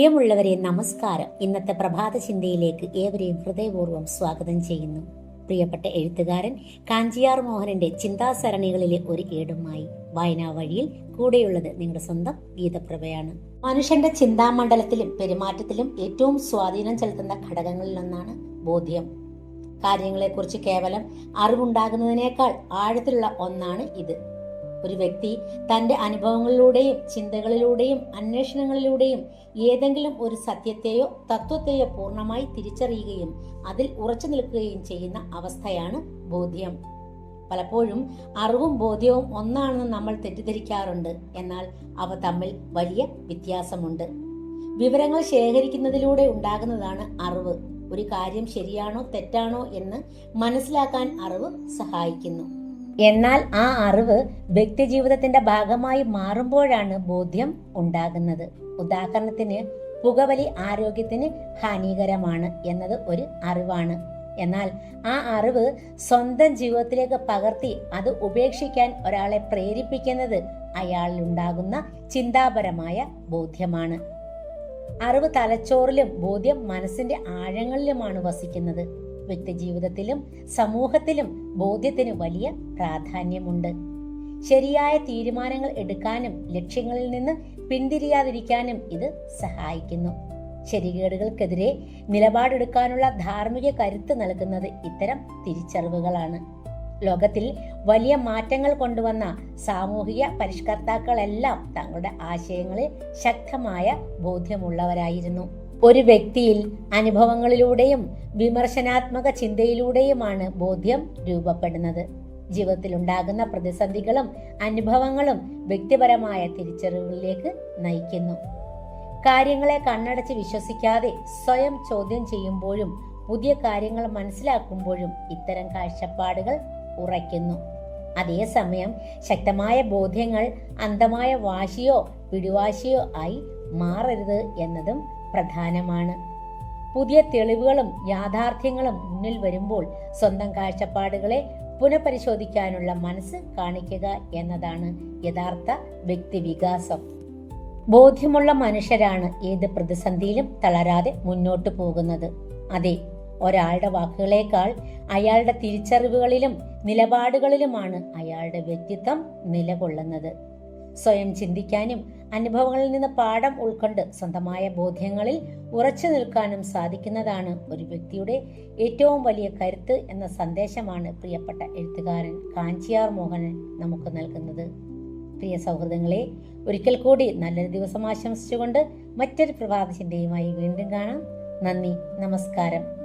പ്രിയമുള്ളവരെ നമസ്കാരം. ഇന്നത്തെ പ്രഭാത ചിന്തയിലേക്ക് ഏവരെയും ഹൃദയപൂർവ്വം സ്വാഗതം ചെയ്യുന്നു. പ്രിയപ്പെട്ട എഴുത്തുകാരൻ കാഞ്ചിയാർ മോഹനന്റെ ചിന്താസരണികളിലെ ഒരു ഏടുമായി വായനാ വഴിയിൽ കൂടെയുള്ളത് നിങ്ങളുടെ സ്വന്തം ഗീതപ്രഭയാണ്. മനുഷ്യന്റെ ചിന്താമണ്ഡലത്തിലും പെരുമാറ്റത്തിലും ഏറ്റവും സ്വാധീനം ചെലുത്തുന്ന ഘടകങ്ങളിലൊന്നാണ് ബോധ്യം. കാര്യങ്ങളെക്കുറിച്ച് കേവലം അറിവുണ്ടാകുന്നതിനേക്കാൾ ആഴത്തിലുള്ള ഒന്നാണ് ഇത്. ഒരു വ്യക്തി തന്റെ അനുഭവങ്ങളിലൂടെയും ചിന്തകളിലൂടെയും അന്വേഷണങ്ങളിലൂടെയും ഏതെങ്കിലും ഒരു സത്യത്തെയോ തത്വത്തെയോ പൂർണ്ണമായി തിരിച്ചറിയുകയും അതിൽ ഉറച്ചു നിൽക്കുകയും ചെയ്യുന്ന അവസ്ഥയാണ് ബോധ്യം. പലപ്പോഴും അറിവും ബോധ്യവും ഒന്നാണെന്ന് നമ്മൾ തെറ്റിദ്ധരിക്കാറുണ്ട്. എന്നാൽ അവ തമ്മിൽ വലിയ വ്യത്യാസമുണ്ട്. വിവരങ്ങൾ ശേഖരിക്കുന്നതിലൂടെ ഉണ്ടാകുന്നതാണ് അറിവ്. ഒരു കാര്യം ശരിയാണോ തെറ്റാണോ എന്ന് മനസ്സിലാക്കാൻ അറിവ് സഹായിക്കുന്നു. എന്നാൽ ആ അറിവ് വ്യക്തിജീവിതത്തിന്റെ ഭാഗമായി മാറുമ്പോഴാണ് ബോധ്യം ഉണ്ടാകുന്നത്. ഉദാഹരണത്തിന്, പുകവലി ആരോഗ്യത്തിന് ഹാനികരമാണ് എന്നത് ഒരു അറിവാണ്. എന്നാൽ ആ അറിവ് സ്വന്തം ജീവിതത്തിലേക്ക് പകർത്തി അത് ഉപേക്ഷിക്കാൻ ഒരാളെ പ്രേരിപ്പിക്കുന്നത് അയാളിൽ ഉണ്ടാകുന്ന ചിന്താപരമായ ബോധ്യമാണ്. അറിവ് തലച്ചോറിലും ബോധ്യം മനസ്സിന്റെ ആഴങ്ങളിലുമാണ് വസിക്കുന്നത്. വ്യക്തിജീവിതത്തിലും സമൂഹത്തിലും ബോധ്യത്തിന് വലിയ പ്രാധാന്യമുണ്ട്. ശരിയായ തീരുമാനങ്ങൾ എടുക്കാനും ലക്ഷ്യങ്ങളിൽ നിന്ന് പിന്തിരിയാതിരിക്കാനും ഇത് സഹായിക്കുന്നു. ശരികേടുകൾക്കെതിരെ നിലപാടെടുക്കാനുള്ള ധാർമ്മിക കരുത്ത് നൽകുന്നത് ഇത്തരം തിരിച്ചറിവുകളാണ്. ലോകത്തിൽ വലിയ മാറ്റങ്ങൾ കൊണ്ടുവന്ന സാമൂഹിക പരിഷ്കർത്താക്കളെല്ലാം തങ്ങളുടെ ആശയങ്ങളിൽ ശക്തമായ ബോധ്യമുള്ളവരായിരുന്നു. ഒരു വ്യക്തിയിൽ അനുഭവങ്ങളിലൂടെയും വിമർശനാത്മക ചിന്തയിലൂടെയുമാണ് ബോധ്യം രൂപപ്പെടുന്നത്. ജീവിതത്തിൽ ഉണ്ടാകുന്ന പ്രതിസന്ധികളും അനുഭവങ്ങളും വ്യക്തിപരമായ തിരിച്ചറിവുകളിലേക്ക് നയിക്കുന്നു. കാര്യങ്ങളെ കണ്ണടച്ച് വിശ്വസിക്കാതെ സ്വയം ചോദ്യം ചെയ്യുമ്പോഴും പുതിയ കാര്യങ്ങൾ മനസ്സിലാക്കുമ്പോഴും ഇത്തരം കാഴ്ചപ്പാടുകൾ ഉറയ്ക്കുന്നു. അതേസമയം ശക്തമായ ബോധ്യങ്ങൾ അന്ധമായ വാശിയോ പിടിവാശിയോ ആയി മാറരുത് എന്നതും പ്രധാനമാണ്. പുതിയ തെളിവുകളും യാഥാർത്ഥ്യങ്ങളും മുന്നിൽ വരുമ്പോൾ സ്വന്തം കാഴ്ചപ്പാടുകളെ പുനഃപരിശോധിക്കാനുള്ള മനസ്സ് കാണിക്കുക എന്നതാണ് യഥാർത്ഥ വ്യക്തിവികാസം. ബോധ്യമുള്ള മനുഷ്യരാണ് ഏത് പ്രതിസന്ധിയിലും തളരാതെ മുന്നോട്ടു പോകുന്നത്. അതെ, ഒരാളുടെ വാക്കുകളേക്കാൾ അയാളുടെ തിരിച്ചറിവുകളിലും നിലപാടുകളിലുമാണ് അയാളുടെ വ്യക്തിത്വം നിലകൊള്ളുന്നത്. സ്വയം ചിന്തിക്കാനും അനുഭവങ്ങളിൽ നിന്ന് പാഠം ഉൾക്കൊണ്ട് സ്വന്തമായ ബോധ്യങ്ങളിൽ ഉറച്ചു നിൽക്കാനും സാധിക്കുന്നതാണ് ഒരു വ്യക്തിയുടെ ഏറ്റവും വലിയ കരുത്ത് എന്ന സന്ദേശമാണ് പ്രിയപ്പെട്ട എഴുത്തുകാരൻ കാഞ്ചിയാർ മോഹനൻ നമുക്ക് നൽകുന്നത്. പ്രിയ സൗഹൃദങ്ങളെ, ഒരിക്കൽ കൂടി നല്ലൊരു ദിവസം ആശംസിച്ചുകൊണ്ട് മറ്റൊരു പ്രഭാത ചിന്തയുമായി വീണ്ടും കാണാം. നന്ദി, നമസ്കാരം.